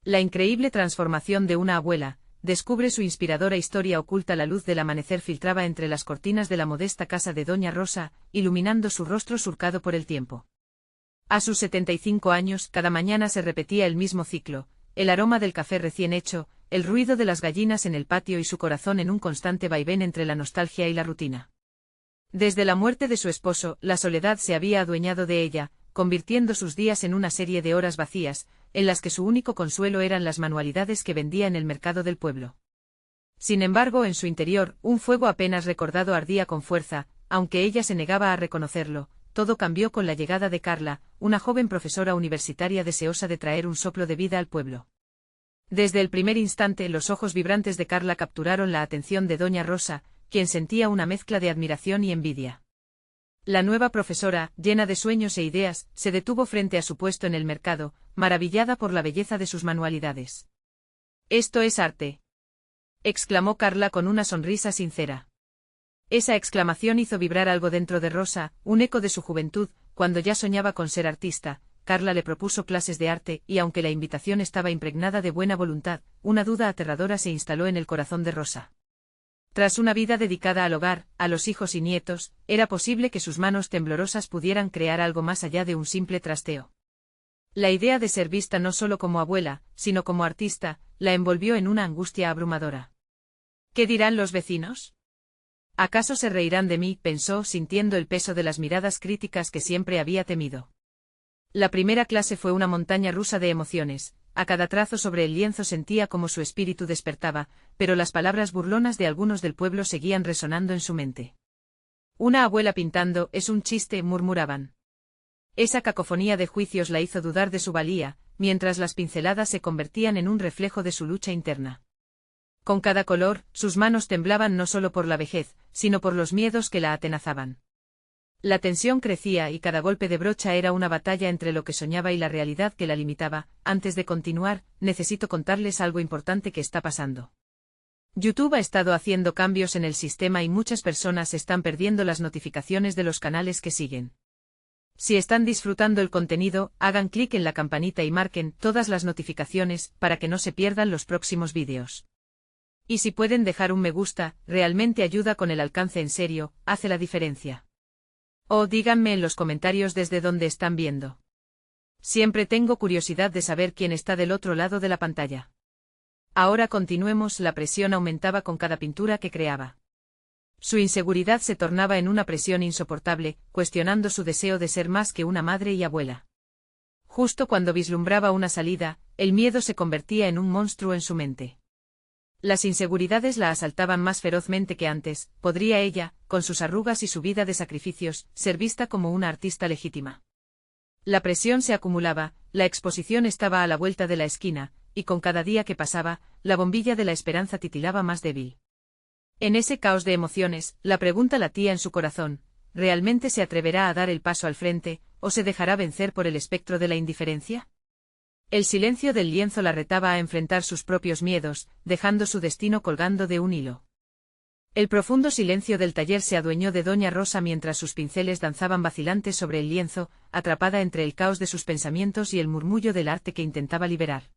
La increíble transformación de una abuela, descubre su inspiradora historia oculta. La luz del amanecer filtraba entre las cortinas de la modesta casa de Doña Rosa, iluminando su rostro surcado por el tiempo. A sus 75 años, cada mañana se repetía el mismo ciclo, el aroma del café recién hecho, el ruido de las gallinas en el patio y su corazón en un constante vaivén entre la nostalgia y la rutina. Desde la muerte de su esposo, la soledad se había adueñado de ella, convirtiendo sus días en una serie de horas vacías, en las que su único consuelo eran las manualidades que vendía en el mercado del pueblo. Sin embargo, en su interior, un fuego apenas recordado ardía con fuerza, aunque ella se negaba a reconocerlo. Todo cambió con la llegada de Carla, una joven profesora universitaria deseosa de traer un soplo de vida al pueblo. Desde el primer instante, los ojos vibrantes de Carla capturaron la atención de Doña Rosa, quien sentía una mezcla de admiración y envidia. La nueva profesora, llena de sueños e ideas, se detuvo frente a su puesto en el mercado, maravillada por la belleza de sus manualidades. «Esto es arte», exclamó Carla con una sonrisa sincera. Esa exclamación hizo vibrar algo dentro de Rosa, un eco de su juventud. Cuando ya soñaba con ser artista, Carla le propuso clases de arte, y aunque la invitación estaba impregnada de buena voluntad, una duda aterradora se instaló en el corazón de Rosa. Tras una vida dedicada al hogar, a los hijos y nietos, ¿era posible que sus manos temblorosas pudieran crear algo más allá de un simple trasteo? La idea de ser vista no solo como abuela, sino como artista, la envolvió en una angustia abrumadora. ¿Qué dirán los vecinos? ¿Acaso se reirán de mí?, pensó, sintiendo el peso de las miradas críticas que siempre había temido. La primera clase fue una montaña rusa de emociones. A cada trazo sobre el lienzo sentía como su espíritu despertaba, pero las palabras burlonas de algunos del pueblo seguían resonando en su mente. «Una abuela pintando, es un chiste», murmuraban. Esa cacofonía de juicios la hizo dudar de su valía, mientras las pinceladas se convertían en un reflejo de su lucha interna. Con cada color, sus manos temblaban no solo por la vejez, sino por los miedos que la atenazaban. La tensión crecía y cada golpe de brocha era una batalla entre lo que soñaba y la realidad que la limitaba. Antes de continuar, necesito contarles algo importante que está pasando. YouTube ha estado haciendo cambios en el sistema y muchas personas están perdiendo las notificaciones de los canales que siguen. Si están disfrutando el contenido, hagan clic en la campanita y marquen todas las notificaciones para que no se pierdan los próximos vídeos. Y si pueden dejar un me gusta, realmente ayuda con el alcance, en serio, hace la diferencia. O díganme en los comentarios desde dónde están viendo. Siempre tengo curiosidad de saber quién está del otro lado de la pantalla. Ahora continuemos. La presión aumentaba con cada pintura que creaba. Su inseguridad se tornaba en una presión insoportable, cuestionando su deseo de ser más que una madre y abuela. Justo cuando vislumbraba una salida, el miedo se convertía en un monstruo en su mente. Las inseguridades la asaltaban más ferozmente que antes. ¿Podría ella, con sus arrugas y su vida de sacrificios, ser vista como una artista legítima? La presión se acumulaba, la exposición estaba a la vuelta de la esquina, y con cada día que pasaba, la bombilla de la esperanza titilaba más débil. En ese caos de emociones, la pregunta latía en su corazón: ¿realmente se atreverá a dar el paso al frente, o se dejará vencer por el espectro de la indiferencia? El silencio del lienzo la retaba a enfrentar sus propios miedos, dejando su destino colgando de un hilo. El profundo silencio del taller se adueñó de Doña Rosa mientras sus pinceles danzaban vacilantes sobre el lienzo, atrapada entre el caos de sus pensamientos y el murmullo del arte que intentaba liberar.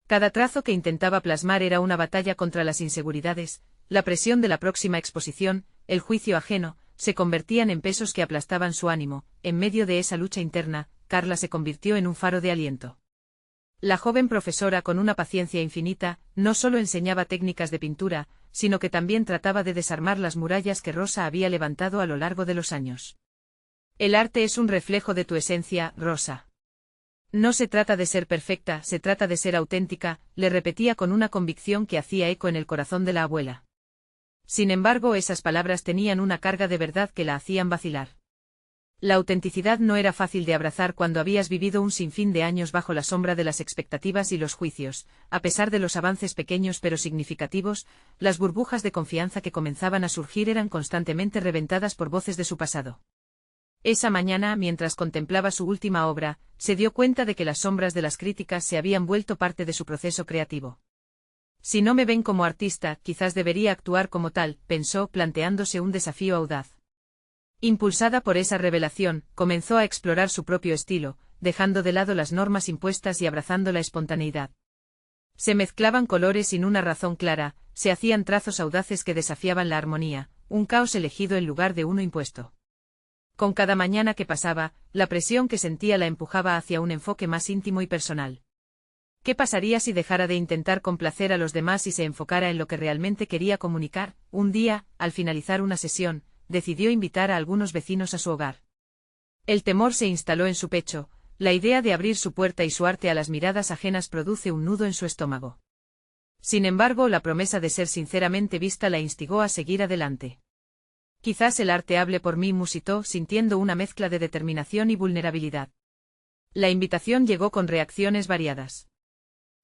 Cada trazo que intentaba plasmar era una batalla contra las inseguridades, la presión de la próxima exposición, el juicio ajeno, se convertían en pesos que aplastaban su ánimo. En medio de esa lucha interna, Carla se convirtió en un faro de aliento. La joven profesora, con una paciencia infinita, no solo enseñaba técnicas de pintura, sino que también trataba de desarmar las murallas que Rosa había levantado a lo largo de los años. El arte es un reflejo de tu esencia, Rosa. No se trata de ser perfecta, se trata de ser auténtica, le repetía con una convicción que hacía eco en el corazón de la abuela. Sin embargo, esas palabras tenían una carga de verdad que la hacían vacilar. La autenticidad no era fácil de abrazar cuando habías vivido un sinfín de años bajo la sombra de las expectativas y los juicios. A pesar de los avances pequeños pero significativos, las burbujas de confianza que comenzaban a surgir eran constantemente reventadas por voces de su pasado. Esa mañana, mientras contemplaba su última obra, se dio cuenta de que las sombras de las críticas se habían vuelto parte de su proceso creativo. Si no me ven como artista, quizás debería actuar como tal, pensó, planteándose un desafío audaz. Impulsada por esa revelación, comenzó a explorar su propio estilo, dejando de lado las normas impuestas y abrazando la espontaneidad. Se mezclaban colores sin una razón clara, se hacían trazos audaces que desafiaban la armonía, un caos elegido en lugar de uno impuesto. Con cada mañana que pasaba, la presión que sentía la empujaba hacia un enfoque más íntimo y personal. ¿Qué pasaría si dejara de intentar complacer a los demás y se enfocara en lo que realmente quería comunicar? Un día, al finalizar una sesión, decidió invitar a algunos vecinos a su hogar. El temor se instaló en su pecho, la idea de abrir su puerta y su arte a las miradas ajenas produce un nudo en su estómago. Sin embargo, la promesa de ser sinceramente vista la instigó a seguir adelante. Quizás el arte hable por mí, musitó, sintiendo una mezcla de determinación y vulnerabilidad. La invitación llegó con reacciones variadas.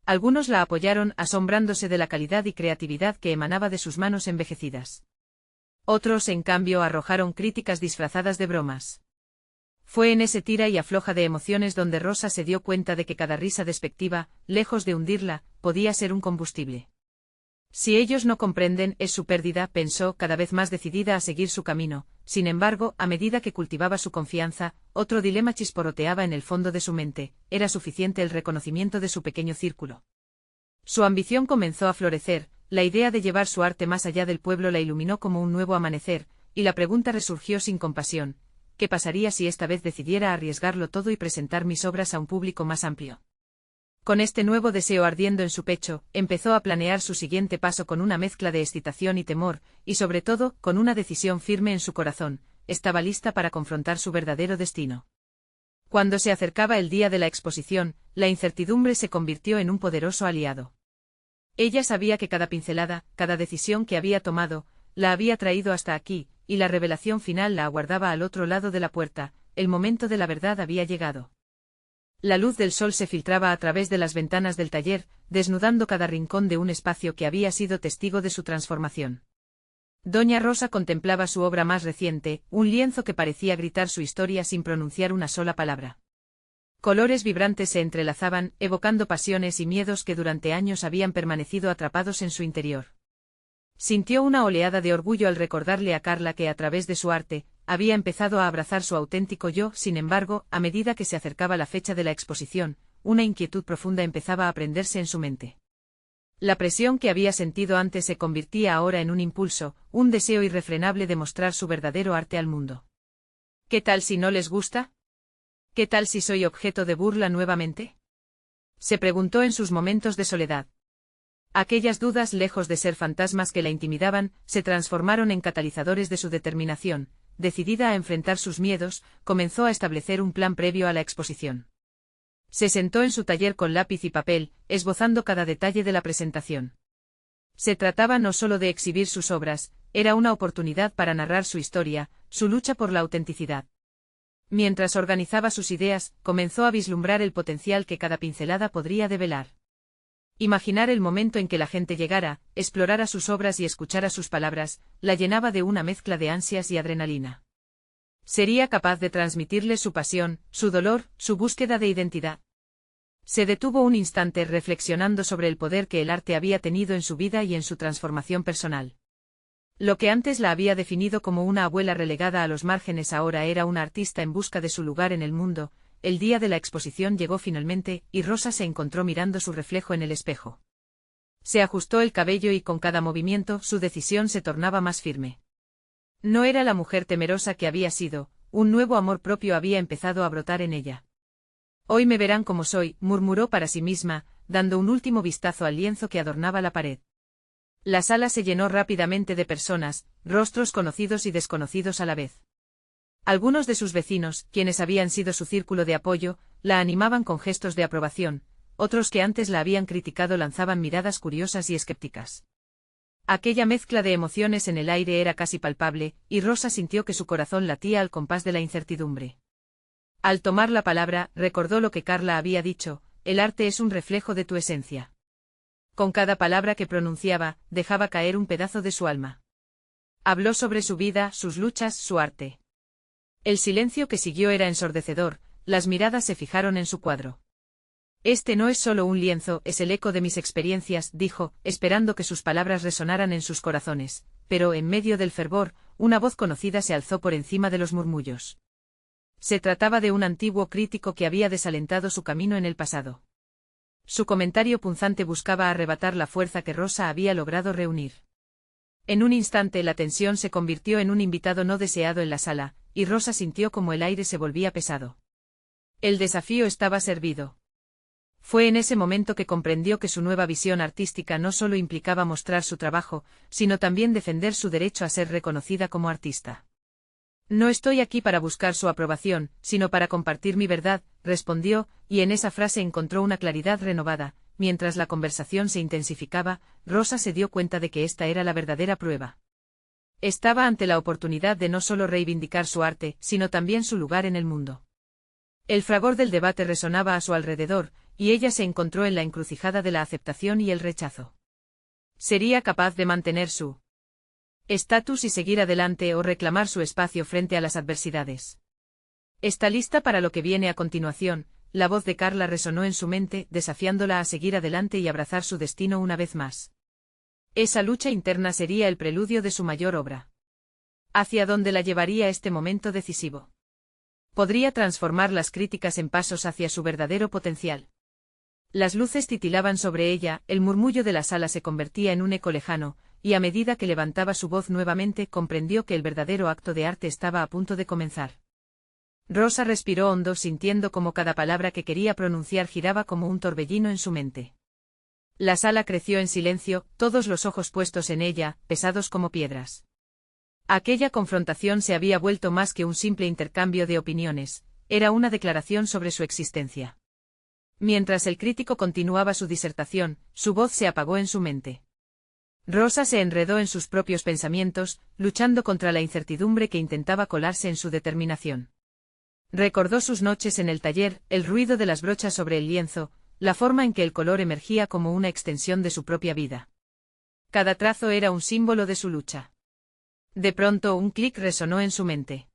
Algunos la apoyaron, asombrándose de la calidad y creatividad que emanaba de sus manos envejecidas. Otros, en cambio, arrojaron críticas disfrazadas de bromas. Fue en ese tira y afloja de emociones donde Rosa se dio cuenta de que cada risa despectiva, lejos de hundirla, podía ser un combustible. Si ellos no comprenden, es su pérdida, pensó, cada vez más decidida a seguir su camino. Sin embargo, a medida que cultivaba su confianza, otro dilema chisporroteaba en el fondo de su mente: ¿era suficiente el reconocimiento de su pequeño círculo? Su ambición comenzó a florecer, la idea de llevar su arte más allá del pueblo la iluminó como un nuevo amanecer, y la pregunta resurgió sin compasión: ¿qué pasaría si esta vez decidiera arriesgarlo todo y presentar mis obras a un público más amplio? Con este nuevo deseo ardiendo en su pecho, empezó a planear su siguiente paso con una mezcla de excitación y temor, y sobre todo, con una decisión firme en su corazón: estaba lista para confrontar su verdadero destino. Cuando se acercaba el día de la exposición, la incertidumbre se convirtió en un poderoso aliado. Ella sabía que cada pincelada, cada decisión que había tomado, la había traído hasta aquí, y la revelación final la aguardaba al otro lado de la puerta. El momento de la verdad había llegado. La luz del sol se filtraba a través de las ventanas del taller, desnudando cada rincón de un espacio que había sido testigo de su transformación. Doña Rosa contemplaba su obra más reciente, un lienzo que parecía gritar su historia sin pronunciar una sola palabra. Colores vibrantes se entrelazaban, evocando pasiones y miedos que durante años habían permanecido atrapados en su interior. Sintió una oleada de orgullo al recordarle a Carla que a través de su arte, había empezado a abrazar su auténtico yo. Sin embargo, a medida que se acercaba la fecha de la exposición, una inquietud profunda empezaba a prenderse en su mente. La presión que había sentido antes se convertía ahora en un impulso, un deseo irrefrenable de mostrar su verdadero arte al mundo. ¿Qué tal si no les gusta? ¿Qué tal si soy objeto de burla nuevamente? Se preguntó en sus momentos de soledad. Aquellas dudas, lejos de ser fantasmas que la intimidaban, se transformaron en catalizadores de su determinación. Decidida a enfrentar sus miedos, comenzó a establecer un plan previo a la exposición. Se sentó en su taller con lápiz y papel, esbozando cada detalle de la presentación. Se trataba no solo de exhibir sus obras, era una oportunidad para narrar su historia, su lucha por la autenticidad. Mientras organizaba sus ideas, comenzó a vislumbrar el potencial que cada pincelada podría develar. Imaginar el momento en que la gente llegara, explorara sus obras y escuchara sus palabras, la llenaba de una mezcla de ansias y adrenalina. ¿Sería capaz de transmitirle su pasión, su dolor, su búsqueda de identidad? Se detuvo un instante reflexionando sobre el poder que el arte había tenido en su vida y en su transformación personal. Lo que antes la había definido como una abuela relegada a los márgenes ahora era una artista en busca de su lugar en el mundo. El día de la exposición llegó finalmente, y Rosa se encontró mirando su reflejo en el espejo. Se ajustó el cabello y con cada movimiento su decisión se tornaba más firme. No era la mujer temerosa que había sido, un nuevo amor propio había empezado a brotar en ella. Hoy me verán como soy, murmuró para sí misma, dando un último vistazo al lienzo que adornaba la pared. La sala se llenó rápidamente de personas, rostros conocidos y desconocidos a la vez. Algunos de sus vecinos, quienes habían sido su círculo de apoyo, la animaban con gestos de aprobación, otros que antes la habían criticado lanzaban miradas curiosas y escépticas. Aquella mezcla de emociones en el aire era casi palpable, y Rosa sintió que su corazón latía al compás de la incertidumbre. Al tomar la palabra, recordó lo que Carla había dicho: el arte es un reflejo de tu esencia. Con cada palabra que pronunciaba, dejaba caer un pedazo de su alma. Habló sobre su vida, sus luchas, su arte. El silencio que siguió era ensordecedor, las miradas se fijaron en su cuadro. Este no es solo un lienzo, es el eco de mis experiencias, dijo, esperando que sus palabras resonaran en sus corazones, pero en medio del fervor, una voz conocida se alzó por encima de los murmullos. Se trataba de un antiguo crítico que había desalentado su camino en el pasado. Su comentario punzante buscaba arrebatar la fuerza que Rosa había logrado reunir. En un instante la tensión se convirtió en un invitado no deseado en la sala, y Rosa sintió como el aire se volvía pesado. El desafío estaba servido. Fue en ese momento que comprendió que su nueva visión artística no solo implicaba mostrar su trabajo, sino también defender su derecho a ser reconocida como artista. No estoy aquí para buscar su aprobación, sino para compartir mi verdad, respondió, y en esa frase encontró una claridad renovada. Mientras la conversación se intensificaba, Rosa se dio cuenta de que esta era la verdadera prueba. Estaba ante la oportunidad de no solo reivindicar su arte, sino también su lugar en el mundo. El fragor del debate resonaba a su alrededor, y ella se encontró en la encrucijada de la aceptación y el rechazo. ¿Sería capaz de mantener su estatus y seguir adelante o reclamar su espacio frente a las adversidades? ¿Está lista para lo que viene a continuación? La voz de Carla resonó en su mente, desafiándola a seguir adelante y abrazar su destino una vez más. Esa lucha interna sería el preludio de su mayor obra. ¿Hacia dónde la llevaría este momento decisivo? Podría transformar las críticas en pasos hacia su verdadero potencial. Las luces titilaban sobre ella, el murmullo de la sala se convertía en un eco lejano, y a medida que levantaba su voz nuevamente comprendió que el verdadero acto de arte estaba a punto de comenzar. Rosa respiró hondo sintiendo como cada palabra que quería pronunciar giraba como un torbellino en su mente. La sala creció en silencio, todos los ojos puestos en ella, pesados como piedras. Aquella confrontación se había vuelto más que un simple intercambio de opiniones, era una declaración sobre su existencia. Mientras el crítico continuaba su disertación, su voz se apagó en su mente. Rosa se enredó en sus propios pensamientos, luchando contra la incertidumbre que intentaba colarse en su determinación. Recordó sus noches en el taller, el ruido de las brochas sobre el lienzo, la forma en que el color emergía como una extensión de su propia vida. Cada trazo era un símbolo de su lucha. De pronto un clic resonó en su mente.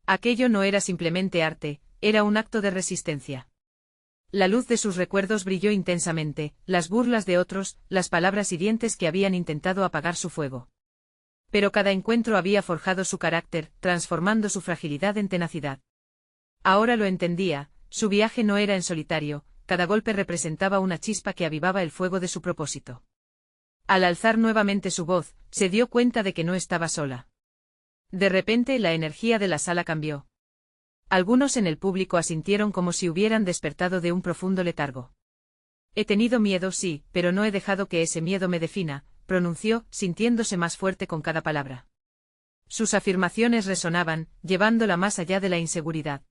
Aquello no era simplemente arte, era un acto de resistencia. La luz de sus recuerdos brilló intensamente, las burlas de otros, las palabras hirientes que habían intentado apagar su fuego. Pero cada encuentro había forjado su carácter, transformando su fragilidad en tenacidad. Ahora lo entendía, su viaje no era en solitario, cada golpe representaba una chispa que avivaba el fuego de su propósito. Al alzar nuevamente su voz, se dio cuenta de que no estaba sola. De repente la energía de la sala cambió. Algunos en el público asintieron como si hubieran despertado de un profundo letargo. He tenido miedo, sí, pero no he dejado que ese miedo me defina, pronunció, sintiéndose más fuerte con cada palabra. Sus afirmaciones resonaban, llevándola más allá de la inseguridad.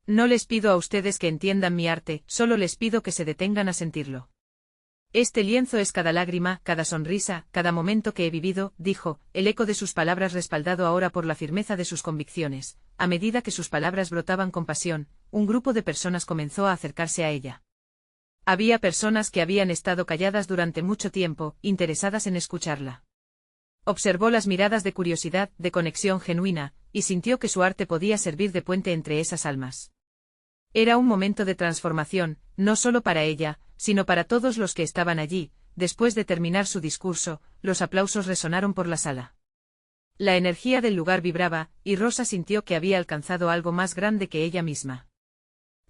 No les pido a ustedes que entiendan mi arte, solo les pido que se detengan a sentirlo. Este lienzo es cada lágrima, cada sonrisa, cada momento que he vivido, dijo, el eco de sus palabras respaldado ahora por la firmeza de sus convicciones. A medida que sus palabras brotaban con pasión, un grupo de personas comenzó a acercarse a ella. Había personas que habían estado calladas durante mucho tiempo, interesadas en escucharla. Observó las miradas de curiosidad, de conexión genuina, y sintió que su arte podía servir de puente entre esas almas. Era un momento de transformación, no solo para ella, sino para todos los que estaban allí. Después de terminar su discurso, los aplausos resonaron por la sala. La energía del lugar vibraba, y Rosa sintió que había alcanzado algo más grande que ella misma.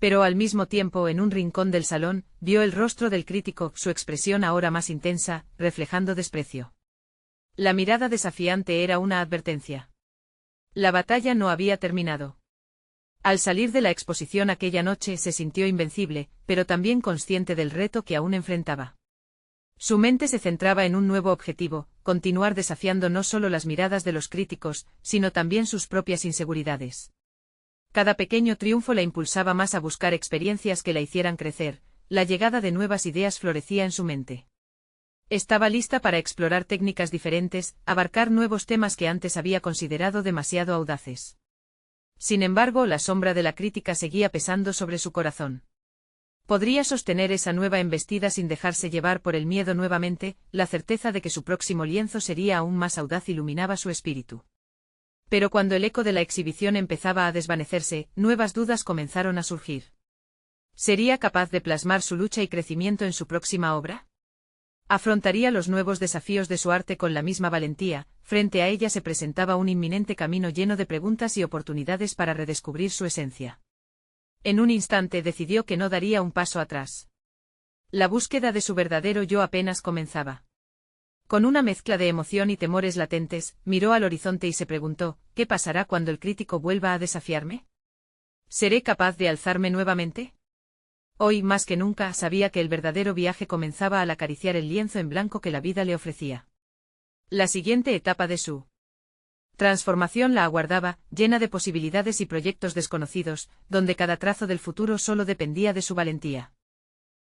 Pero al mismo tiempo, en un rincón del salón, vio el rostro del crítico, su expresión ahora más intensa, reflejando desprecio. La mirada desafiante era una advertencia. La batalla no había terminado. Al salir de la exposición aquella noche se sintió invencible, pero también consciente del reto que aún enfrentaba. Su mente se centraba en un nuevo objetivo, continuar desafiando no solo las miradas de los críticos, sino también sus propias inseguridades. Cada pequeño triunfo la impulsaba más a buscar experiencias que la hicieran crecer, la llegada de nuevas ideas florecía en su mente. Estaba lista para explorar técnicas diferentes, abarcar nuevos temas que antes había considerado demasiado audaces. Sin embargo, la sombra de la crítica seguía pesando sobre su corazón. ¿Podría sostener esa nueva embestida sin dejarse llevar por el miedo nuevamente? La certeza de que su próximo lienzo sería aún más audaz iluminaba su espíritu. Pero cuando el eco de la exhibición empezaba a desvanecerse, nuevas dudas comenzaron a surgir. ¿Sería capaz de plasmar su lucha y crecimiento en su próxima obra? ¿Afrontaría los nuevos desafíos de su arte con la misma valentía? Frente a ella se presentaba un inminente camino lleno de preguntas y oportunidades para redescubrir su esencia. En un instante decidió que no daría un paso atrás. La búsqueda de su verdadero yo apenas comenzaba. Con una mezcla de emoción y temores latentes, miró al horizonte y se preguntó, ¿qué pasará cuando el crítico vuelva a desafiarme? ¿Seré capaz de alzarme nuevamente? Hoy más que nunca sabía que el verdadero viaje comenzaba al acariciar el lienzo en blanco que la vida le ofrecía. La siguiente etapa de su transformación la aguardaba, llena de posibilidades y proyectos desconocidos, donde cada trazo del futuro solo dependía de su valentía.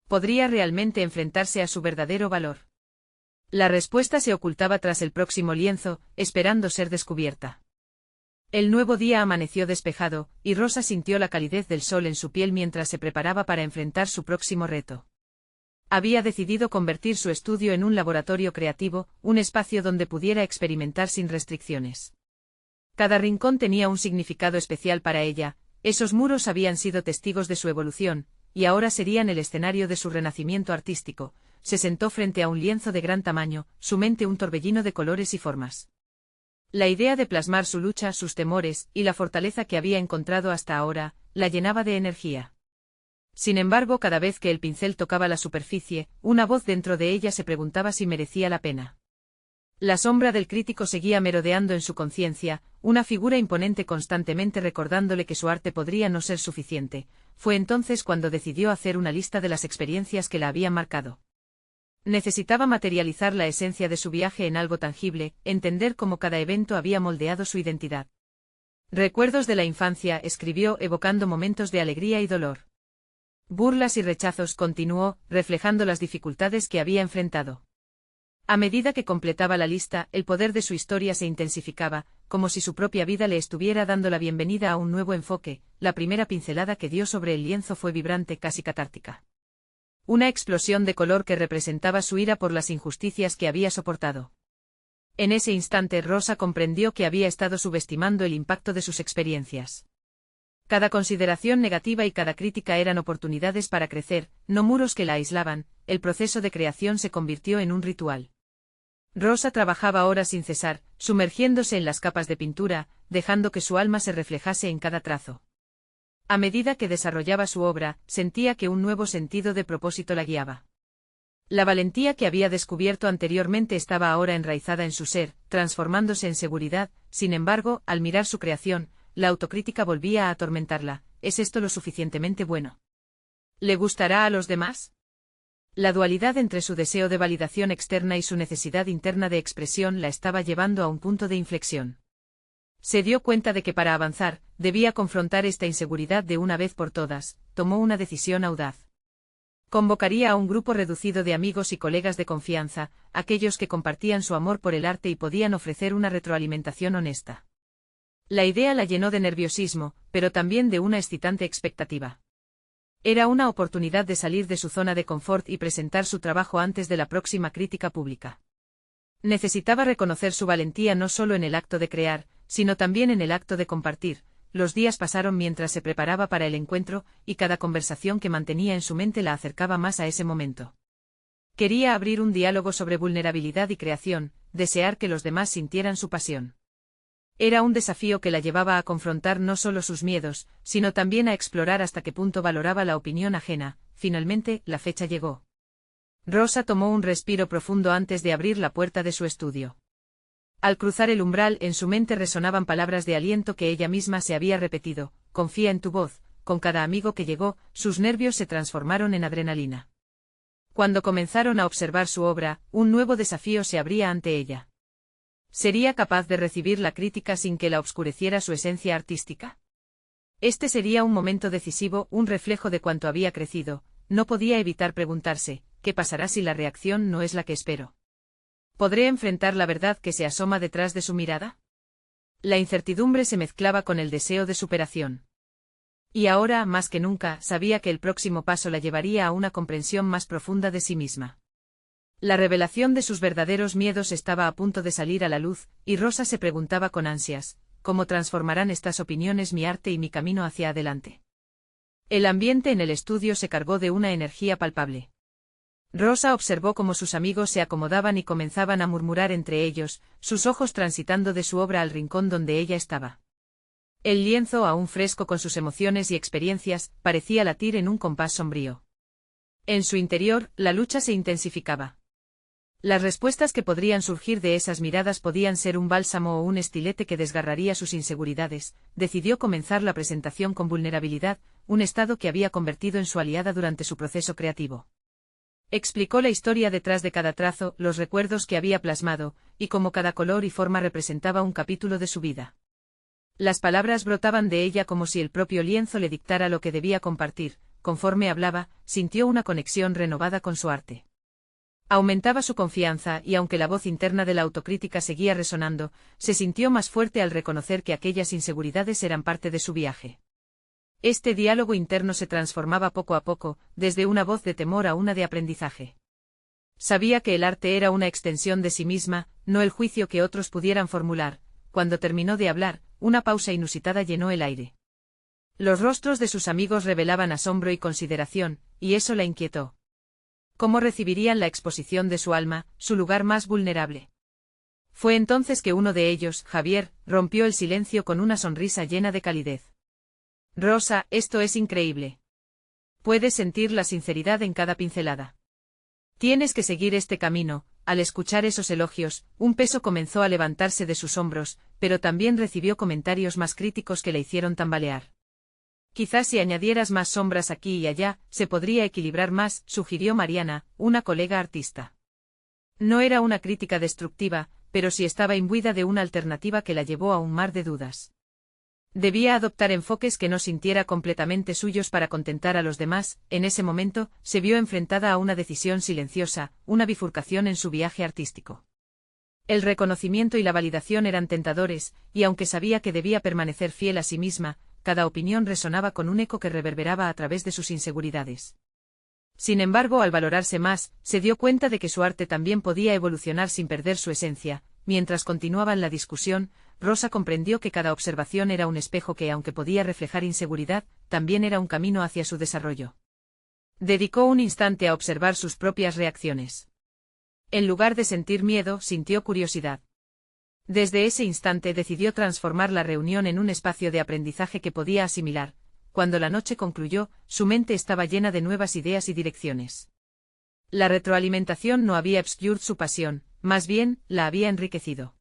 ¿Podría realmente enfrentarse a su verdadero valor? La respuesta se ocultaba tras el próximo lienzo, esperando ser descubierta. El nuevo día amaneció despejado, y Rosa sintió la calidez del sol en su piel mientras se preparaba para enfrentar su próximo reto. Había decidido convertir su estudio en un laboratorio creativo, un espacio donde pudiera experimentar sin restricciones. Cada rincón tenía un significado especial para ella, esos muros habían sido testigos de su evolución, y ahora serían el escenario de su renacimiento artístico. Se sentó frente a un lienzo de gran tamaño, su mente un torbellino de colores y formas. La idea de plasmar su lucha, sus temores, y la fortaleza que había encontrado hasta ahora, la llenaba de energía. Sin embargo, cada vez que el pincel tocaba la superficie, una voz dentro de ella se preguntaba si merecía la pena. La sombra del crítico seguía merodeando en su conciencia, una figura imponente constantemente recordándole que su arte podría no ser suficiente. Fue entonces cuando decidió hacer una lista de las experiencias que la habían marcado. Necesitaba materializar la esencia de su viaje en algo tangible, entender cómo cada evento había moldeado su identidad. Recuerdos de la infancia, escribió, evocando momentos de alegría y dolor. Burlas y rechazos, continuó, reflejando las dificultades que había enfrentado. A medida que completaba la lista, el poder de su historia se intensificaba, como si su propia vida le estuviera dando la bienvenida a un nuevo enfoque. La primera pincelada que dio sobre el lienzo fue vibrante, casi catártica. Una explosión de color que representaba su ira por las injusticias que había soportado. En ese instante Rosa comprendió que había estado subestimando el impacto de sus experiencias. Cada consideración negativa y cada crítica eran oportunidades para crecer, no muros que la aislaban. El proceso de creación se convirtió en un ritual. Rosa trabajaba horas sin cesar, sumergiéndose en las capas de pintura, dejando que su alma se reflejase en cada trazo. A medida que desarrollaba su obra, sentía que un nuevo sentido de propósito la guiaba. La valentía que había descubierto anteriormente estaba ahora enraizada en su ser, transformándose en seguridad. Sin embargo, al mirar su creación, la autocrítica volvía a atormentarla. ¿Es esto lo suficientemente bueno? ¿Le gustará a los demás? La dualidad entre su deseo de validación externa y su necesidad interna de expresión la estaba llevando a un punto de inflexión. Se dio cuenta de que para avanzar, debía confrontar esta inseguridad de una vez por todas. Tomó una decisión audaz. Convocaría a un grupo reducido de amigos y colegas de confianza, aquellos que compartían su amor por el arte y podían ofrecer una retroalimentación honesta. La idea la llenó de nerviosismo, pero también de una excitante expectativa. Era una oportunidad de salir de su zona de confort y presentar su trabajo antes de la próxima crítica pública. Necesitaba reconocer su valentía no solo en el acto de crear, sino también en el acto de compartir. Los días pasaron mientras se preparaba para el encuentro, y cada conversación que mantenía en su mente la acercaba más a ese momento. Quería abrir un diálogo sobre vulnerabilidad y creación, desear que los demás sintieran su pasión. Era un desafío que la llevaba a confrontar no solo sus miedos, sino también a explorar hasta qué punto valoraba la opinión ajena. Finalmente, la fecha llegó. Rosa tomó un respiro profundo antes de abrir la puerta de su estudio. Al cruzar el umbral, en su mente resonaban palabras de aliento que ella misma se había repetido: confía en tu voz. Con cada amigo que llegó, sus nervios se transformaron en adrenalina. Cuando comenzaron a observar su obra, un nuevo desafío se abría ante ella. ¿Sería capaz de recibir la crítica sin que la obscureciera su esencia artística? Este sería un momento decisivo, un reflejo de cuánto había crecido. No podía evitar preguntarse: ¿qué pasará si la reacción no es la que espero? ¿Podré enfrentar la verdad que se asoma detrás de su mirada? La incertidumbre se mezclaba con el deseo de superación. Y ahora, más que nunca, sabía que el próximo paso la llevaría a una comprensión más profunda de sí misma. La revelación de sus verdaderos miedos estaba a punto de salir a la luz, y Rosa se preguntaba con ansias: ¿cómo transformarán estas opiniones mi arte y mi camino hacia adelante? El ambiente en el estudio se cargó de una energía palpable. Rosa observó cómo sus amigos se acomodaban y comenzaban a murmurar entre ellos, sus ojos transitando de su obra al rincón donde ella estaba. El lienzo, aún fresco con sus emociones y experiencias, parecía latir en un compás sombrío. En su interior, la lucha se intensificaba. Las respuestas que podrían surgir de esas miradas podían ser un bálsamo o un estilete que desgarraría sus inseguridades. Decidió comenzar la presentación con vulnerabilidad, un estado que había convertido en su aliada durante su proceso creativo. Explicó la historia detrás de cada trazo, los recuerdos que había plasmado, y cómo cada color y forma representaba un capítulo de su vida. Las palabras brotaban de ella como si el propio lienzo le dictara lo que debía compartir. Conforme hablaba, sintió una conexión renovada con su arte. Aumentaba su confianza y aunque la voz interna de la autocrítica seguía resonando, se sintió más fuerte al reconocer que aquellas inseguridades eran parte de su viaje. Este diálogo interno se transformaba poco a poco, desde una voz de temor a una de aprendizaje. Sabía que el arte era una extensión de sí misma, no el juicio que otros pudieran formular. Cuando terminó de hablar, una pausa inusitada llenó el aire. Los rostros de sus amigos revelaban asombro y consideración, y eso la inquietó. ¿Cómo recibirían la exposición de su alma, su lugar más vulnerable? Fue entonces que uno de ellos, Javier, rompió el silencio con una sonrisa llena de calidez. Rosa, esto es increíble. Puedes sentir la sinceridad en cada pincelada. Tienes que seguir este camino. Al escuchar esos elogios, un peso comenzó a levantarse de sus hombros, pero también recibió comentarios más críticos que le hicieron tambalear. Quizás si añadieras más sombras aquí y allá, se podría equilibrar más, sugirió Mariana, una colega artista. No era una crítica destructiva, pero sí estaba imbuida de una alternativa que la llevó a un mar de dudas. Debía adoptar enfoques que no sintiera completamente suyos para contentar a los demás. En ese momento, se vio enfrentada a una decisión silenciosa, una bifurcación en su viaje artístico. El reconocimiento y la validación eran tentadores, y aunque sabía que debía permanecer fiel a sí misma, cada opinión resonaba con un eco que reverberaba a través de sus inseguridades. Sin embargo, al valorarse más, se dio cuenta de que su arte también podía evolucionar sin perder su esencia. Mientras continuaban la discusión, Rosa comprendió que cada observación era un espejo que, aunque podía reflejar inseguridad, también era un camino hacia su desarrollo. Dedicó un instante a observar sus propias reacciones. En lugar de sentir miedo, sintió curiosidad. Desde ese instante decidió transformar la reunión en un espacio de aprendizaje que podía asimilar. Cuando la noche concluyó, su mente estaba llena de nuevas ideas y direcciones. La retroalimentación no había obscurecido su pasión, más bien, la había enriquecido.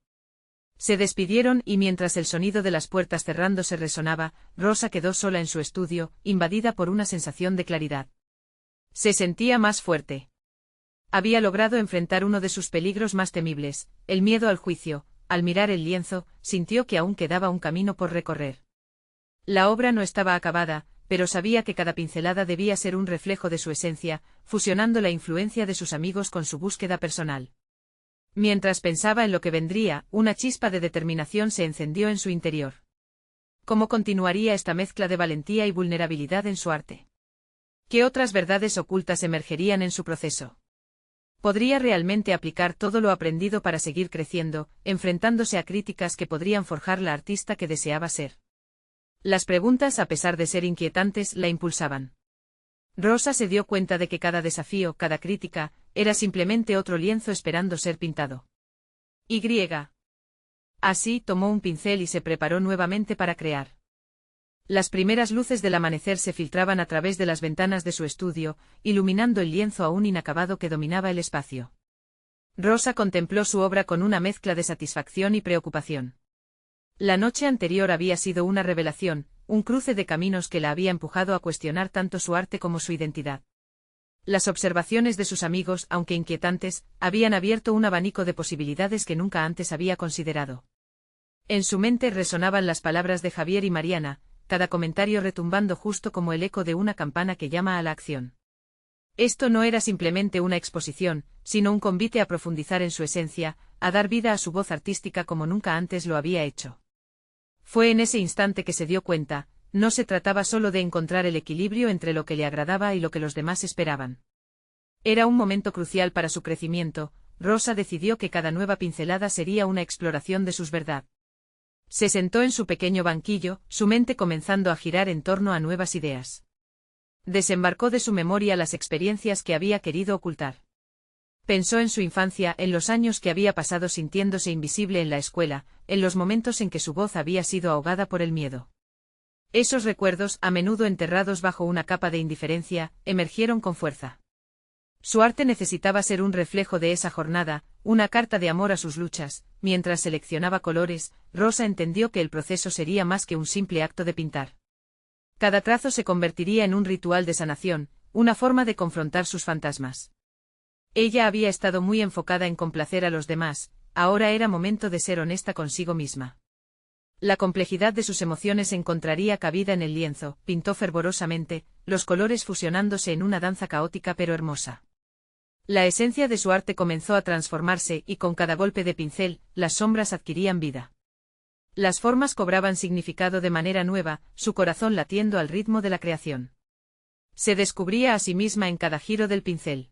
Se despidieron y mientras el sonido de las puertas cerrándose resonaba, Rosa quedó sola en su estudio, invadida por una sensación de claridad. Se sentía más fuerte. Había logrado enfrentar uno de sus peligros más temibles, el miedo al juicio. Al mirar el lienzo, sintió que aún quedaba un camino por recorrer. La obra no estaba acabada, pero sabía que cada pincelada debía ser un reflejo de su esencia, fusionando la influencia de sus amigos con su búsqueda personal. Mientras pensaba en lo que vendría, una chispa de determinación se encendió en su interior. ¿Cómo continuaría esta mezcla de valentía y vulnerabilidad en su arte? ¿Qué otras verdades ocultas emergerían en su proceso? ¿Podría realmente aplicar todo lo aprendido para seguir creciendo, enfrentándose a críticas que podrían forjar la artista que deseaba ser? Las preguntas, a pesar de ser inquietantes, la impulsaban. Rosa se dio cuenta de que cada desafío, cada crítica, era simplemente otro lienzo esperando ser pintado. Así, tomó un pincel y se preparó nuevamente para crear. Las primeras luces del amanecer se filtraban a través de las ventanas de su estudio, iluminando el lienzo aún inacabado que dominaba el espacio. Rosa contempló su obra con una mezcla de satisfacción y preocupación. La noche anterior había sido una revelación, un cruce de caminos que la había empujado a cuestionar tanto su arte como su identidad. Las observaciones de sus amigos, aunque inquietantes, habían abierto un abanico de posibilidades que nunca antes había considerado. En su mente resonaban las palabras de Javier y Mariana, cada comentario retumbando justo como el eco de una campana que llama a la acción. Esto no era simplemente una exposición, sino un convite a profundizar en su esencia, a dar vida a su voz artística como nunca antes lo había hecho. Fue en ese instante que se dio cuenta, no se trataba solo de encontrar el equilibrio entre lo que le agradaba y lo que los demás esperaban. Era un momento crucial para su crecimiento. Rosa decidió que cada nueva pincelada sería una exploración de sus verdades. Se sentó en su pequeño banquillo, su mente comenzando a girar en torno a nuevas ideas. Desembarcó de su memoria las experiencias que había querido ocultar. Pensó en su infancia, en los años que había pasado sintiéndose invisible en la escuela, en los momentos en que su voz había sido ahogada por el miedo. Esos recuerdos, a menudo enterrados bajo una capa de indiferencia, emergieron con fuerza. Su arte necesitaba ser un reflejo de esa jornada, una carta de amor a sus luchas. Mientras seleccionaba colores, Rosa entendió que el proceso sería más que un simple acto de pintar. Cada trazo se convertiría en un ritual de sanación, una forma de confrontar sus fantasmas. Ella había estado muy enfocada en complacer a los demás, ahora era momento de ser honesta consigo misma. La complejidad de sus emociones encontraría cabida en el lienzo, pintó fervorosamente, los colores fusionándose en una danza caótica pero hermosa. La esencia de su arte comenzó a transformarse y con cada golpe de pincel, las sombras adquirían vida. Las formas cobraban significado de manera nueva, su corazón latiendo al ritmo de la creación. Se descubría a sí misma en cada giro del pincel.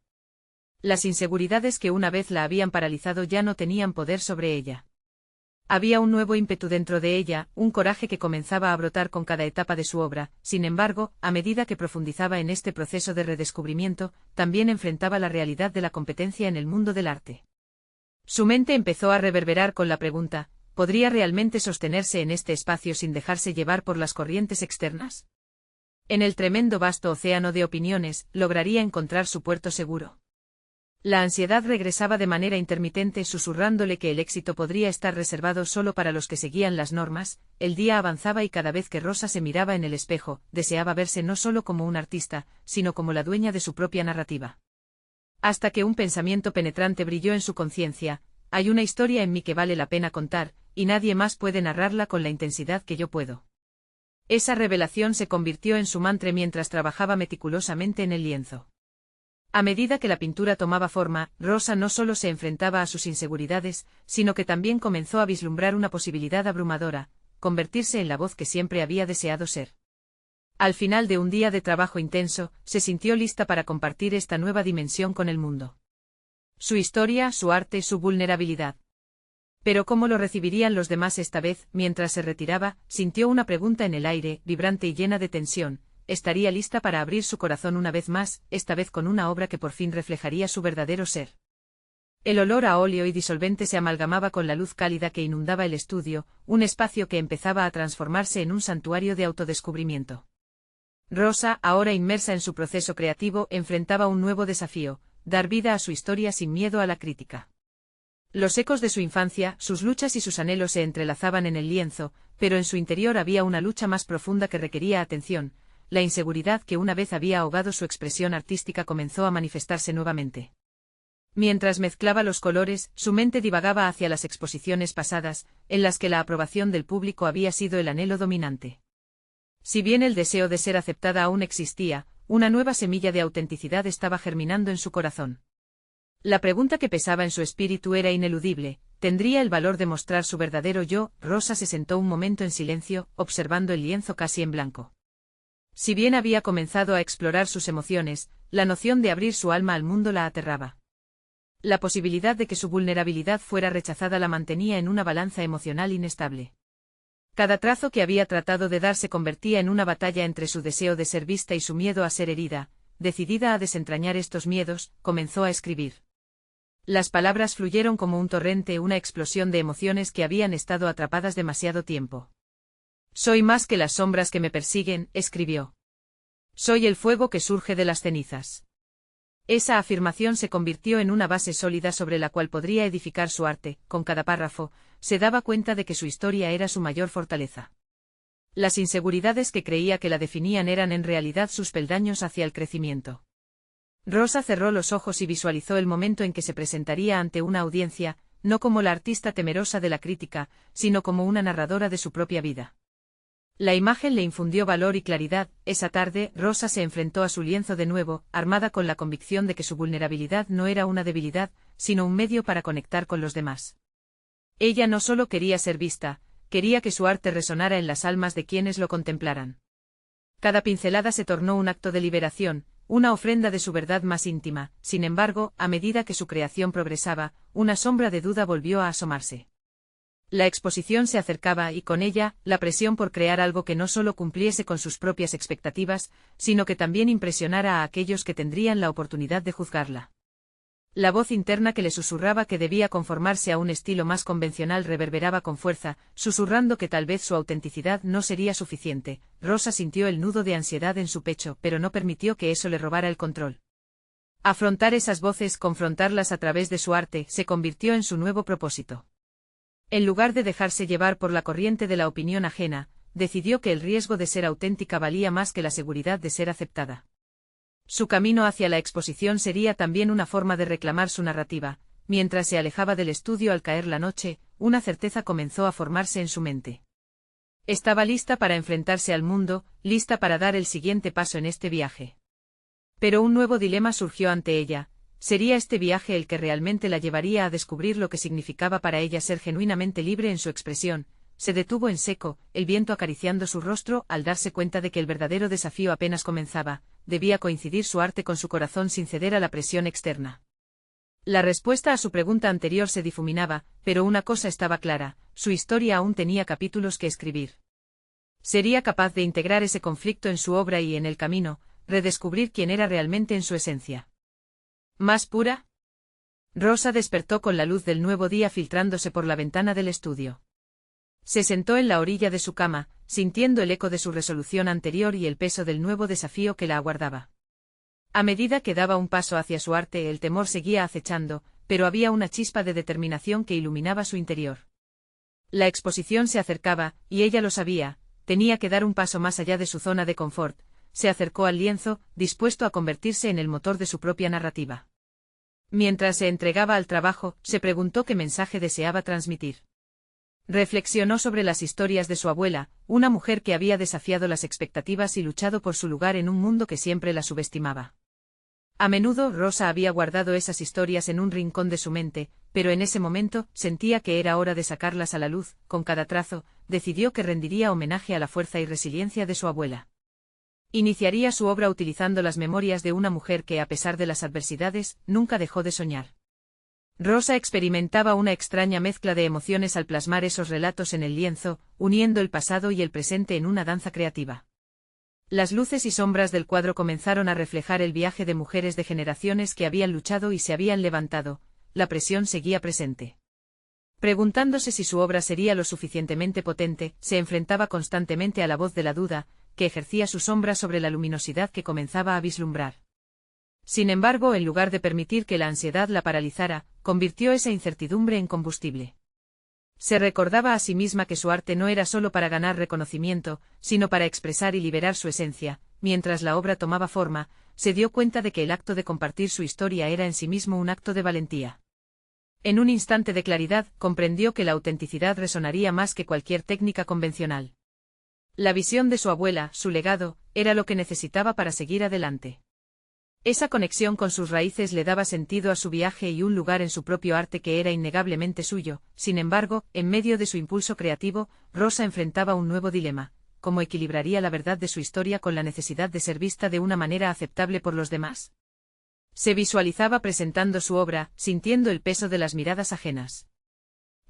Las inseguridades que una vez la habían paralizado ya no tenían poder sobre ella. Había un nuevo ímpetu dentro de ella, un coraje que comenzaba a brotar con cada etapa de su obra. Sin embargo, a medida que profundizaba en este proceso de redescubrimiento, también enfrentaba la realidad de la competencia en el mundo del arte. Su mente empezó a reverberar con la pregunta: ¿podría realmente sostenerse en este espacio sin dejarse llevar por las corrientes externas? En el tremendo vasto océano de opiniones, ¿lograría encontrar su puerto seguro? La ansiedad regresaba de manera intermitente susurrándole que el éxito podría estar reservado solo para los que seguían las normas. El día avanzaba y cada vez que Rosa se miraba en el espejo, deseaba verse no solo como un artista, sino como la dueña de su propia narrativa. Hasta que un pensamiento penetrante brilló en su conciencia: hay una historia en mí que vale la pena contar, y nadie más puede narrarla con la intensidad que yo puedo. Esa revelación se convirtió en su mantra mientras trabajaba meticulosamente en el lienzo. A medida que la pintura tomaba forma, Rosa no solo se enfrentaba a sus inseguridades, sino que también comenzó a vislumbrar una posibilidad abrumadora: convertirse en la voz que siempre había deseado ser. Al final de un día de trabajo intenso, se sintió lista para compartir esta nueva dimensión con el mundo. Su historia, su arte, su vulnerabilidad. Pero ¿cómo lo recibirían los demás esta vez? Mientras se retiraba, sintió una pregunta en el aire, vibrante y llena de tensión. Estaría lista para abrir su corazón una vez más, esta vez con una obra que por fin reflejaría su verdadero ser. El olor a óleo y disolvente se amalgamaba con la luz cálida que inundaba el estudio, un espacio que empezaba a transformarse en un santuario de autodescubrimiento. Rosa, ahora inmersa en su proceso creativo, enfrentaba un nuevo desafío: dar vida a su historia sin miedo a la crítica. Los ecos de su infancia, sus luchas y sus anhelos se entrelazaban en el lienzo, pero en su interior había una lucha más profunda que requería atención. La inseguridad que una vez había ahogado su expresión artística comenzó a manifestarse nuevamente. Mientras mezclaba los colores, su mente divagaba hacia las exposiciones pasadas, en las que la aprobación del público había sido el anhelo dominante. Si bien el deseo de ser aceptada aún existía, una nueva semilla de autenticidad estaba germinando en su corazón. La pregunta que pesaba en su espíritu era ineludible: ¿tendría el valor de mostrar su verdadero yo? Rosa se sentó un momento en silencio, observando el lienzo casi en blanco. Si bien había comenzado a explorar sus emociones, la noción de abrir su alma al mundo la aterraba. La posibilidad de que su vulnerabilidad fuera rechazada la mantenía en una balanza emocional inestable. Cada trazo que había tratado de dar se convertía en una batalla entre su deseo de ser vista y su miedo a ser herida. Decidida a desentrañar estos miedos, comenzó a escribir. Las palabras fluyeron como un torrente, una explosión de emociones que habían estado atrapadas demasiado tiempo. Soy más que las sombras que me persiguen, escribió. Soy el fuego que surge de las cenizas. Esa afirmación se convirtió en una base sólida sobre la cual podría edificar su arte. Con cada párrafo, se daba cuenta de que su historia era su mayor fortaleza. Las inseguridades que creía que la definían eran en realidad sus peldaños hacia el crecimiento. Rosa cerró los ojos y visualizó el momento en que se presentaría ante una audiencia, no como la artista temerosa de la crítica, sino como una narradora de su propia vida. La imagen le infundió valor y claridad. Esa tarde, Rosa se enfrentó a su lienzo de nuevo, armada con la convicción de que su vulnerabilidad no era una debilidad, sino un medio para conectar con los demás. Ella no solo quería ser vista, quería que su arte resonara en las almas de quienes lo contemplaran. Cada pincelada se tornó un acto de liberación, una ofrenda de su verdad más íntima. Sin embargo, a medida que su creación progresaba, una sombra de duda volvió a asomarse. La exposición se acercaba y con ella, la presión por crear algo que no solo cumpliese con sus propias expectativas, sino que también impresionara a aquellos que tendrían la oportunidad de juzgarla. La voz interna que le susurraba que debía conformarse a un estilo más convencional reverberaba con fuerza, susurrando que tal vez su autenticidad no sería suficiente. Rosa sintió el nudo de ansiedad en su pecho, pero no permitió que eso le robara el control. Afrontar esas voces, confrontarlas a través de su arte, se convirtió en su nuevo propósito. En lugar de dejarse llevar por la corriente de la opinión ajena, decidió que el riesgo de ser auténtica valía más que la seguridad de ser aceptada. Su camino hacia la exposición sería también una forma de reclamar su narrativa. Mientras se alejaba del estudio al caer la noche, una certeza comenzó a formarse en su mente. Estaba lista para enfrentarse al mundo, lista para dar el siguiente paso en este viaje. Pero un nuevo dilema surgió ante ella. ¿Sería este viaje el que realmente la llevaría a descubrir lo que significaba para ella ser genuinamente libre en su expresión? Se detuvo en seco, el viento acariciando su rostro al darse cuenta de que el verdadero desafío apenas comenzaba. Debía coincidir su arte con su corazón sin ceder a la presión externa. La respuesta a su pregunta anterior se difuminaba, pero una cosa estaba clara: su historia aún tenía capítulos que escribir. Sería capaz de integrar ese conflicto en su obra y, en el camino, redescubrir quién era realmente en su esencia. ¿Más pura? Rosa despertó con la luz del nuevo día filtrándose por la ventana del estudio. Se sentó en la orilla de su cama, sintiendo el eco de su resolución anterior y el peso del nuevo desafío que la aguardaba. A medida que daba un paso hacia su arte, el temor seguía acechando, pero había una chispa de determinación que iluminaba su interior. La exposición se acercaba, y ella lo sabía. Tenía que dar un paso más allá de su zona de confort. Se acercó al lienzo, dispuesto a convertirse en el motor de su propia narrativa. Mientras se entregaba al trabajo, se preguntó qué mensaje deseaba transmitir. Reflexionó sobre las historias de su abuela, una mujer que había desafiado las expectativas y luchado por su lugar en un mundo que siempre la subestimaba. A menudo Rosa había guardado esas historias en un rincón de su mente, pero en ese momento sentía que era hora de sacarlas a la luz. Con cada trazo, decidió que rendiría homenaje a la fuerza y resiliencia de su abuela. Iniciaría su obra utilizando las memorias de una mujer que, a pesar de las adversidades, nunca dejó de soñar. Rosa experimentaba una extraña mezcla de emociones al plasmar esos relatos en el lienzo, uniendo el pasado y el presente en una danza creativa. Las luces y sombras del cuadro comenzaron a reflejar el viaje de mujeres de generaciones que habían luchado y se habían levantado. La presión seguía presente. Preguntándose si su obra sería lo suficientemente potente, se enfrentaba constantemente a la voz de la duda, que ejercía su sombra sobre la luminosidad que comenzaba a vislumbrar. Sin embargo, en lugar de permitir que la ansiedad la paralizara, convirtió esa incertidumbre en combustible. Se recordaba a sí misma que su arte no era solo para ganar reconocimiento, sino para expresar y liberar su esencia. Mientras la obra tomaba forma, se dio cuenta de que el acto de compartir su historia era en sí mismo un acto de valentía. En un instante de claridad, comprendió que la autenticidad resonaría más que cualquier técnica convencional. La visión de su abuela, su legado, era lo que necesitaba para seguir adelante. Esa conexión con sus raíces le daba sentido a su viaje y un lugar en su propio arte que era innegablemente suyo. Sin embargo, en medio de su impulso creativo, Rosa enfrentaba un nuevo dilema: ¿cómo equilibraría la verdad de su historia con la necesidad de ser vista de una manera aceptable por los demás? Se visualizaba presentando su obra, sintiendo el peso de las miradas ajenas.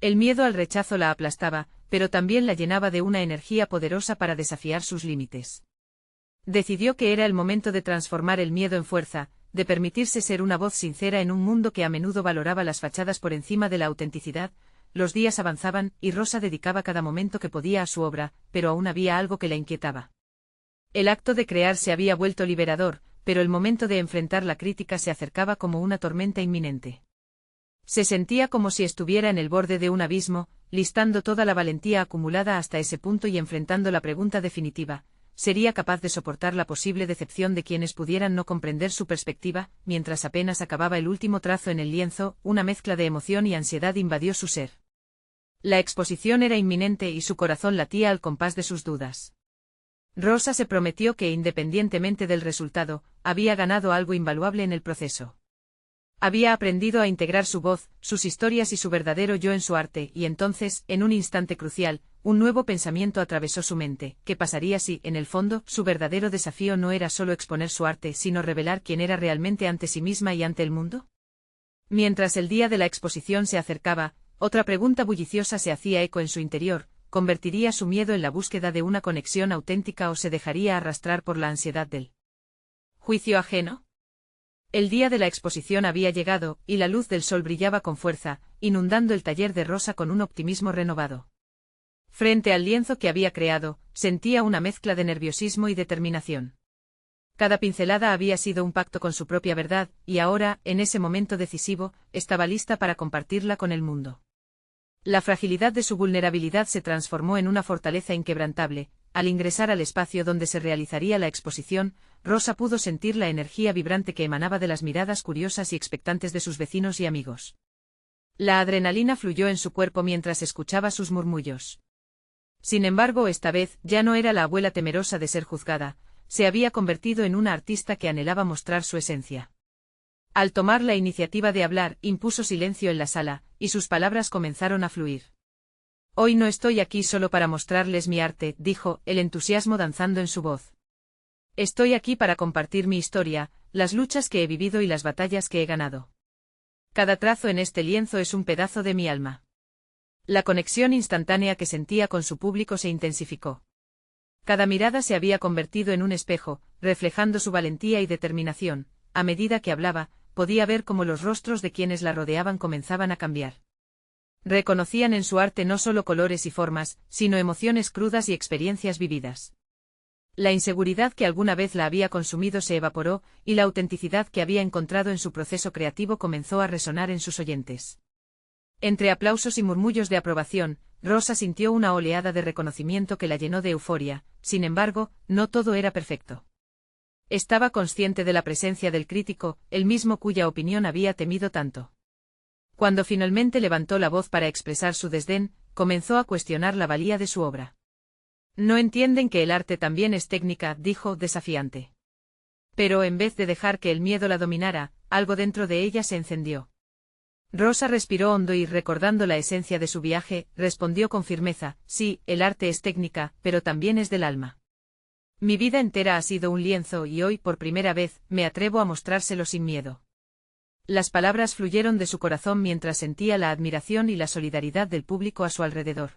El miedo al rechazo la aplastaba, pero también la llenaba de una energía poderosa para desafiar sus límites. Decidió que era el momento de transformar el miedo en fuerza, de permitirse ser una voz sincera en un mundo que a menudo valoraba las fachadas por encima de la autenticidad. Los días avanzaban, y Rosa dedicaba cada momento que podía a su obra, pero aún había algo que la inquietaba. El acto de crear se había vuelto liberador, pero el momento de enfrentar la crítica se acercaba como una tormenta inminente. Se sentía como si estuviera en el borde de un abismo, listando toda la valentía acumulada hasta ese punto y enfrentando la pregunta definitiva: ¿sería capaz de soportar la posible decepción de quienes pudieran no comprender su perspectiva? Mientras apenas acababa el último trazo en el lienzo, una mezcla de emoción y ansiedad invadió su ser. La exposición era inminente y su corazón latía al compás de sus dudas. Rosa se prometió que, independientemente del resultado, había ganado algo invaluable en el proceso. Había aprendido a integrar su voz, sus historias y su verdadero yo en su arte, y entonces, en un instante crucial, un nuevo pensamiento atravesó su mente: ¿qué pasaría si, en el fondo, su verdadero desafío no era solo exponer su arte, sino revelar quién era realmente ante sí misma y ante el mundo? Mientras el día de la exposición se acercaba, otra pregunta bulliciosa se hacía eco en su interior: ¿convertiría su miedo en la búsqueda de una conexión auténtica o se dejaría arrastrar por la ansiedad del juicio ajeno? El día de la exposición había llegado, y la luz del sol brillaba con fuerza, inundando el taller de Rosa con un optimismo renovado. Frente al lienzo que había creado, sentía una mezcla de nerviosismo y determinación. Cada pincelada había sido un pacto con su propia verdad, y ahora, en ese momento decisivo, estaba lista para compartirla con el mundo. La fragilidad de su vulnerabilidad se transformó en una fortaleza inquebrantable. Al ingresar al espacio donde se realizaría la exposición, Rosa pudo sentir la energía vibrante que emanaba de las miradas curiosas y expectantes de sus vecinos y amigos. La adrenalina fluyó en su cuerpo mientras escuchaba sus murmullos. Sin embargo, esta vez ya no era la abuela temerosa de ser juzgada, se había convertido en una artista que anhelaba mostrar su esencia. Al tomar la iniciativa de hablar, impuso silencio en la sala, y sus palabras comenzaron a fluir. Hoy no estoy aquí solo para mostrarles mi arte, dijo, el entusiasmo danzando en su voz. Estoy aquí para compartir mi historia, las luchas que he vivido y las batallas que he ganado. Cada trazo en este lienzo es un pedazo de mi alma. La conexión instantánea que sentía con su público se intensificó. Cada mirada se había convertido en un espejo, reflejando su valentía y determinación. A medida que hablaba, podía ver cómo los rostros de quienes la rodeaban comenzaban a cambiar. Reconocían en su arte no solo colores y formas, sino emociones crudas y experiencias vividas. La inseguridad que alguna vez la había consumido se evaporó, y la autenticidad que había encontrado en su proceso creativo comenzó a resonar en sus oyentes. Entre aplausos y murmullos de aprobación, Rosa sintió una oleada de reconocimiento que la llenó de euforia. Sin embargo, no todo era perfecto. Estaba consciente de la presencia del crítico, el mismo cuya opinión había temido tanto. Cuando finalmente levantó la voz para expresar su desdén, comenzó a cuestionar la valía de su obra. No entienden que el arte también es técnica, dijo, desafiante. Pero en vez de dejar que el miedo la dominara, algo dentro de ella se encendió. Rosa respiró hondo y, recordando la esencia de su viaje, respondió con firmeza, sí, el arte es técnica, pero también es del alma. Mi vida entera ha sido un lienzo y hoy, por primera vez, me atrevo a mostrárselo sin miedo. Las palabras fluyeron de su corazón mientras sentía la admiración y la solidaridad del público a su alrededor.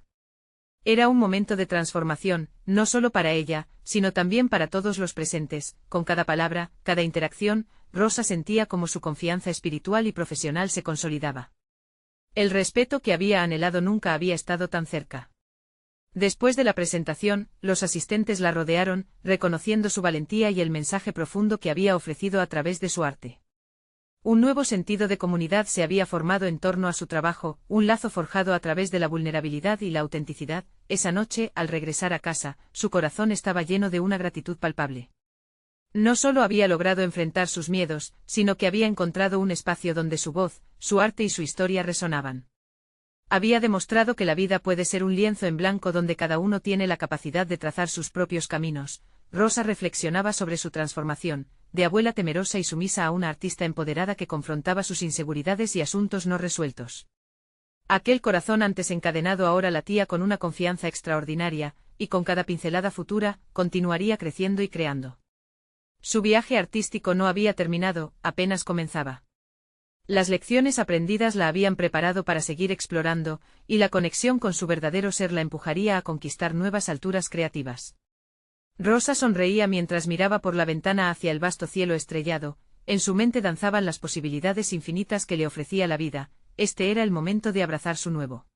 Era un momento de transformación, no solo para ella, sino también para todos los presentes. Con cada palabra, cada interacción, Rosa sentía como su confianza espiritual y profesional se consolidaba. El respeto que había anhelado nunca había estado tan cerca. Después de la presentación, los asistentes la rodearon, reconociendo su valentía y el mensaje profundo que había ofrecido a través de su arte. Un nuevo sentido de comunidad se había formado en torno a su trabajo, un lazo forjado a través de la vulnerabilidad y la autenticidad. Esa noche, al regresar a casa, su corazón estaba lleno de una gratitud palpable. No solo había logrado enfrentar sus miedos, sino que había encontrado un espacio donde su voz, su arte y su historia resonaban. Había demostrado que la vida puede ser un lienzo en blanco donde cada uno tiene la capacidad de trazar sus propios caminos. Rosa reflexionaba sobre su transformación, de abuela temerosa y sumisa a una artista empoderada que confrontaba sus inseguridades y asuntos no resueltos. Aquel corazón antes encadenado ahora latía con una confianza extraordinaria, y con cada pincelada futura, continuaría creciendo y creando. Su viaje artístico no había terminado, apenas comenzaba. Las lecciones aprendidas la habían preparado para seguir explorando, y la conexión con su verdadero ser la empujaría a conquistar nuevas alturas creativas. Rosa sonreía mientras miraba por la ventana hacia el vasto cielo estrellado. En su mente danzaban las posibilidades infinitas que le ofrecía la vida. Este era el momento de abrazar su nuevo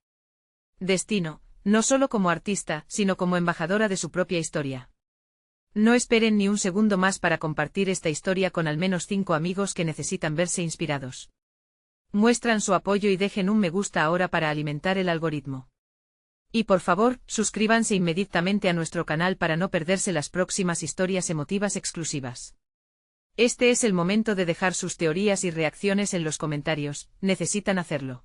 destino, no solo como artista, sino como embajadora de su propia historia. No esperen ni un segundo más para compartir esta historia con al menos 5 amigos que necesitan verse inspirados. Muestran su apoyo y dejen un me gusta ahora para alimentar el algoritmo. Y por favor, suscríbanse inmediatamente a nuestro canal para no perderse las próximas historias emotivas exclusivas. Este es el momento de dejar sus teorías y reacciones en los comentarios, necesitan hacerlo.